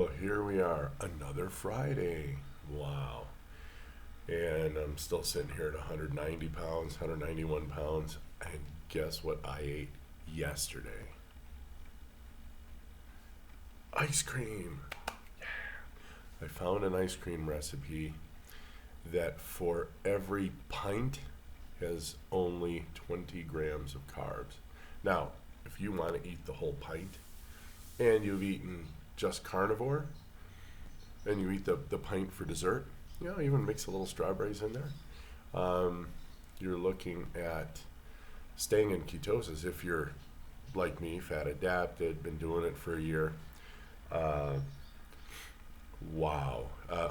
Well, here we are, another Friday. Wow. And I'm still sitting here at 190 pounds, 191 pounds. And guess what I ate yesterday? Ice cream. I found an ice cream recipe that for every pint has only 20 grams of carbs. Now, if you want to eat the whole pint and you've eaten just carnivore, and you eat the pint for dessert, even mix a little strawberries in there. You're looking at staying in ketosis if you're like me, fat adapted, been doing it for a year. Uh, wow.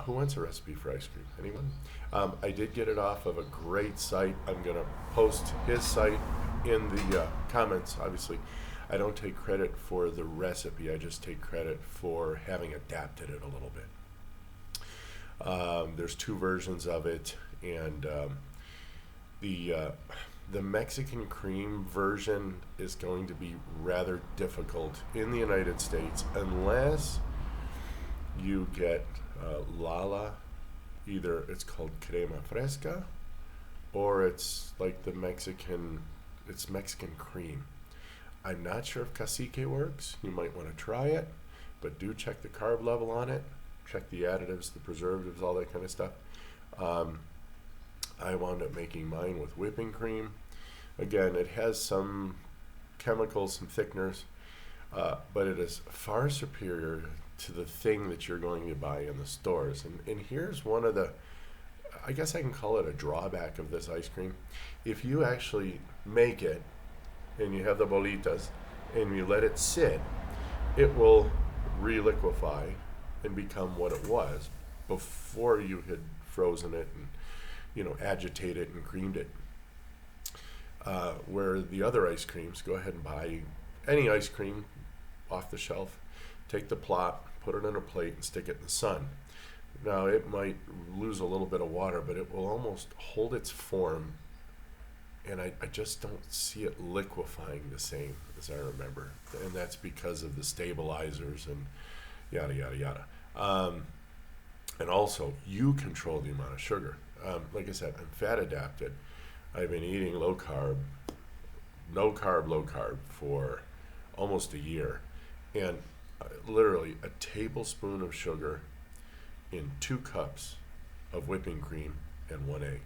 Who wants a recipe for ice cream? Anyone? I did get it off of a great site. I'm going to post his site in the comments, obviously. I don't take credit for the recipe. I just take credit for having adapted it a little bit. There's two versions of it, and the the Mexican cream version is going to be rather difficult in the United States unless you get Lala. Either it's called crema fresca, or it's like it's Mexican cream. I'm not sure if cacique works. You might want to try it, but do check the carb level on it. Check the additives, the preservatives, all that kind of stuff. Um, I wound up making mine with whipping cream. Again, it has some chemicals, some thickeners, but it is far superior to the thing that you're going to buy in the stores. And here's one of the, I guess I can call it a drawback of this ice cream. If you actually make it and you have the bolitas and you let it sit, it will reliquefy and become what it was before you had frozen it and agitated and creamed it. Where the other ice creams, go ahead and buy any ice cream off the shelf, take the plot, put it on a plate, and stick it in the sun. Now it might lose a little bit of water, but it will almost hold its form, and I just don't see it liquefying the same as I remember, and that's because of the stabilizers and yada yada yada. And also, you control the amount of sugar. Like I said, I'm fat adapted. I've been eating low carb, no carb, low carb for almost a year, and literally a tablespoon of sugar in 2 cups of whipping cream and 1 egg,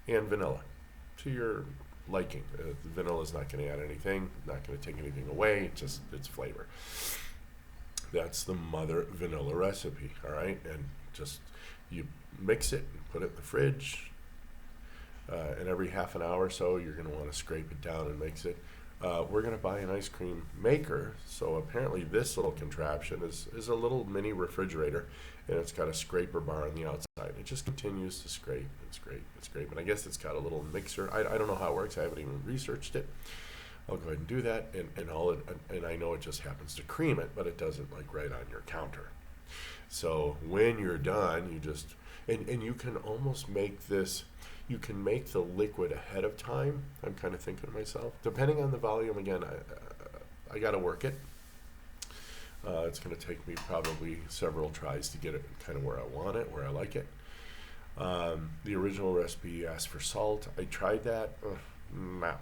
and vanilla to your liking. Vanilla is not going to add anything, not going to take anything away, just its flavor. That's the mother vanilla recipe, all right? And just you mix it and put it in the fridge. And every half an hour or so, you're going to want to scrape it down and mix it. We're going to buy an ice cream maker. So apparently this little contraption is a little mini refrigerator, and it's got a scraper bar on the outside. It just continues to scrape and scrape and scrape. And I guess it's got a little mixer. I don't know how it works. I haven't even researched it. I'll go ahead and do that, and I know it just happens to cream it, but it does it like right on your counter. So when you're done, you just and you can almost make this. You can make the liquid ahead of time. I'm kind of thinking to myself, depending on the volume. Again, I got to work it. It's going to take me probably several tries to get it kind of where I want it, where I like it. The original recipe asked for salt. I tried that. No,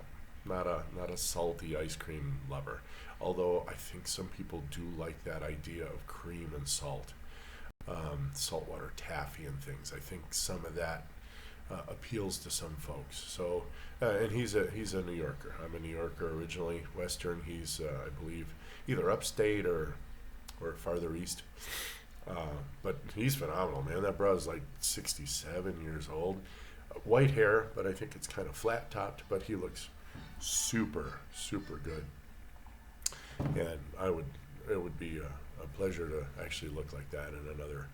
not a salty ice cream lover. Although I think some people do like that idea of cream and salt, saltwater taffy and things. I think some of that appeals to some folks. So, and he's a New Yorker. I'm a New Yorker originally, Western. He's I believe either upstate or farther east. But he's phenomenal, man. That bro's like 67 years old. White hair, but I think it's kind of flat topped. But he looks super good. And it would be a pleasure to actually look like that in another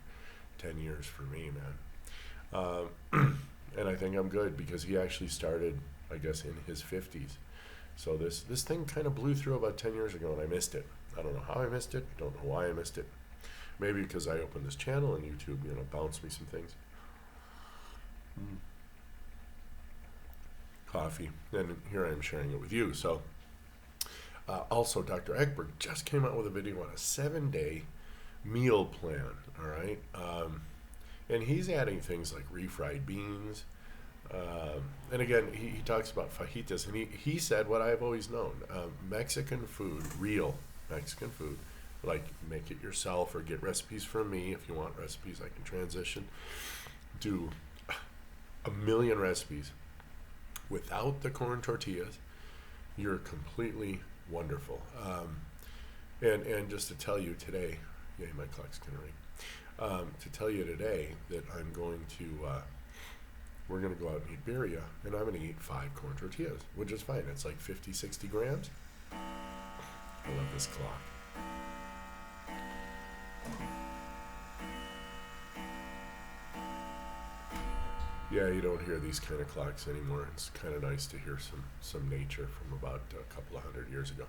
10 years for me, man. And I think I'm good because he actually started, I guess, in his 50s. So this thing kind of blew through about 10 years ago, and I missed it. I don't know how I missed it. Don't know why I missed it. Maybe because I opened this channel and YouTube, bounced me some things. Coffee, and here I am sharing it with you. So, also, Dr. Ekberg just came out with a video on a 7-day meal plan. All right, and he's adding things like refried beans. And again, he talks about fajitas, and he said what I've always known: Mexican food, real Mexican food, like make it yourself or get recipes from me. If you want recipes, I can transition. Do a million recipes without the corn tortillas. You're completely wonderful. And just to tell you today, yay, my clock's gonna ring. To tell you today that I'm going to, we're gonna go out and eat birria, and I'm gonna eat 5 corn tortillas, which is fine. It's like 50, 60 grams. I love this clock. Yeah, you don't hear these kind of clocks anymore. It's kind of nice to hear some nature from about a couple of hundred years ago.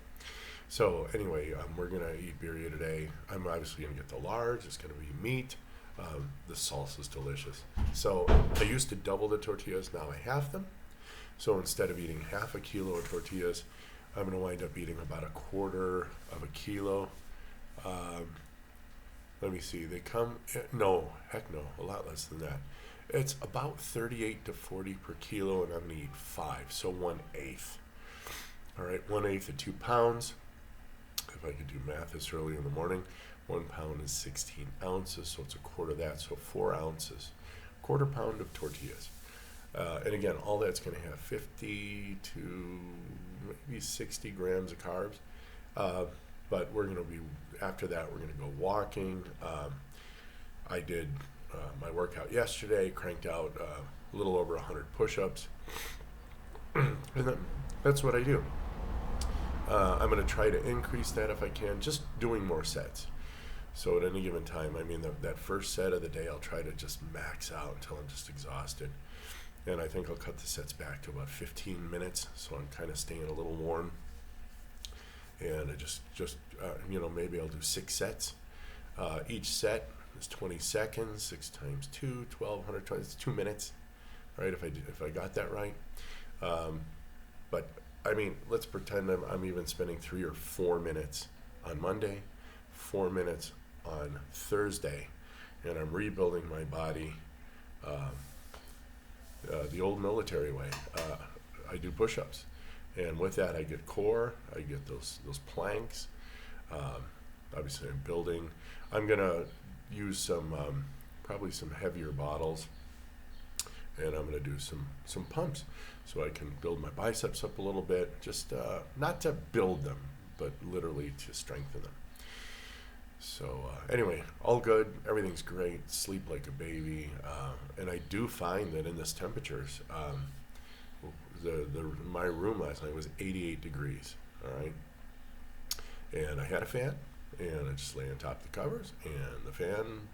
So anyway, we're gonna eat birria today. I'm obviously gonna get the large. It's gonna be meat. The salsa is delicious. So I used to double the tortillas. Now I half them. So instead of eating half a kilo of tortillas, I'm gonna wind up eating about a quarter of a kilo. Let me see. They come. No, heck no. A lot less than that. It's about 38 to 40 per kilo, and I'm going to eat 5, so 1/8. All right, 1/8 of 2 pounds. If I could do math this early in the morning, 1 pound is 16 ounces, so it's a quarter of that, so 4 ounces. Quarter pound of tortillas. And again, all that's going to have 50 to maybe 60 grams of carbs. But we're going to be, after that, we're going to go walking. I did my workout yesterday, cranked out a little over 100 push-ups, and that's what I do. I'm going to try to increase that if I can, just doing more sets. So at any given time, I mean, that first set of the day, I'll try to just max out until I'm just exhausted. And I think I'll cut the sets back to about 15 minutes, so I'm kind of staying a little warm. And I just maybe I'll do 6 sets. Each set is 20 seconds, 6 times 2, 1,220, it's 2 minutes, right, if I got that right. But, I mean, let's pretend I'm even spending 3 or 4 minutes on Monday, 4 minutes on Thursday, and I'm rebuilding my body the old military way. I do push-ups, and with that I get core, I get those planks. Obviously I'm building. I'm going to use probably some heavier bottles, and I'm going to do some pumps so I can build my biceps up a little bit, just not to build them, but literally to strengthen them. So anyway, all good, everything's great, sleep like a baby, and I do find that in this temperatures, my room last night was 88 degrees, all right, and I had a fan, and I just lay on top of the covers, and the fan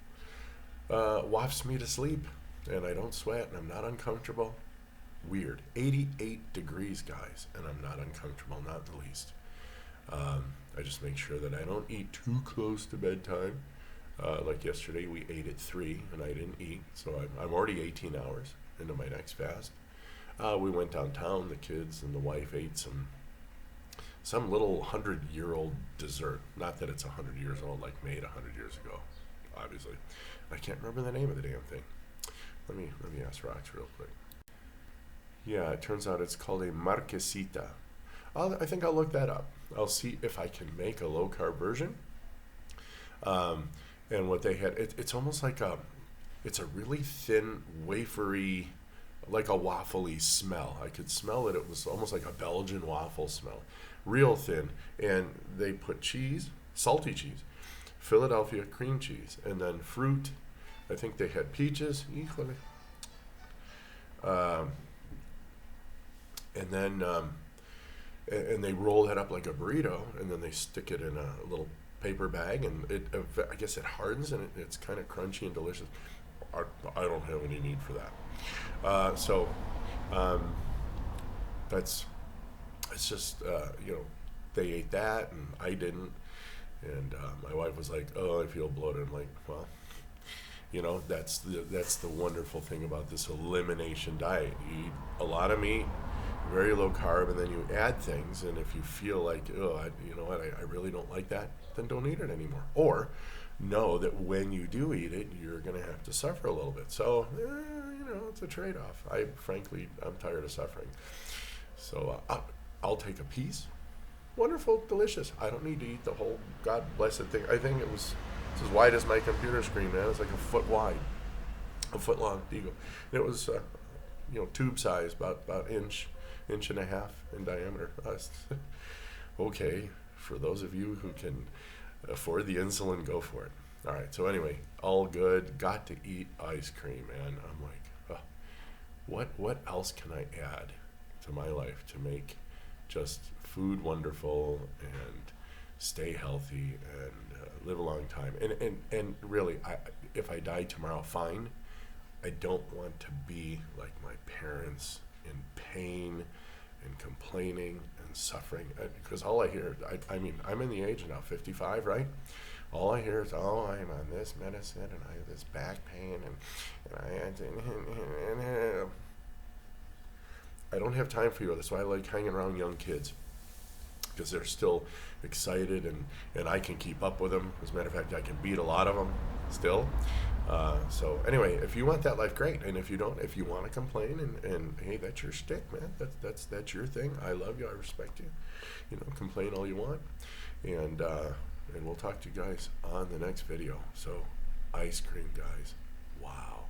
wafts me to sleep, and I don't sweat, and I'm not uncomfortable. Weird. 88 degrees, guys, and I'm not uncomfortable, not in the least. I just make sure that I don't eat too close to bedtime. Like yesterday, we ate at 3, and I didn't eat, so I'm already 18 hours into my next fast. We went downtown, the kids and the wife ate some little 100-year-old dessert. Not that it's 100 years old, like made 100 years ago, obviously. I can't remember the name of the damn thing. Let me ask Rox real quick. Yeah, it turns out it's called a marquesita. I think I'll look that up. I'll see if I can make a low-carb version. And what they had, it's almost like it's a really thin, wafery, like a waffly smell. I could smell it. It was almost like a Belgian waffle smell. Real thin. And they put cheese, salty cheese, Philadelphia cream cheese, and then fruit. I think they had peaches. And then and they roll that up like a burrito, and then they stick it in a little paper bag, and I guess it hardens, and it's kind of crunchy and delicious. I don't have any need for that. It's just they ate that, and I didn't. And my wife was like, "Oh, I feel bloated." I'm like, "Well, that's the wonderful thing about this elimination diet. You eat a lot of meat, very low carb, and then you add things. And if you feel like, I really don't like that, then don't eat it anymore. Or know that when you do eat it, you're going to have to suffer a little bit. So, it's a trade-off. I'm tired of suffering. So I'll take a piece. Wonderful, delicious. I don't need to eat the whole God blessed thing. I think it's as wide as my computer screen, man. It's like a foot wide, a foot long. Deagle. It was, tube size, about inch and a half in diameter. Okay, for those of you who can afford the insulin, go for it. All right. So anyway, all good. Got to eat ice cream, man. I'm like, what else can I add to my life to make just food wonderful and stay healthy and live a long time? And really, if I die tomorrow, fine. I don't want to be like my parents in pain and complaining and suffering, because all I hear, I'm in the age now, 55, right? All I hear is, oh, I'm on this medicine and I have this back pain and I don't have time for you. That's why I like hanging around young kids, because they're still excited and I can keep up with them. As a matter of fact, I can beat a lot of them still. So anyway, if you want that life, great. And if you don't, if you want to complain and hey, that's your stick, man. That's your thing. I love you. I respect you. Complain all you want. And we'll talk to you guys on the next video. So ice cream, guys. Wow.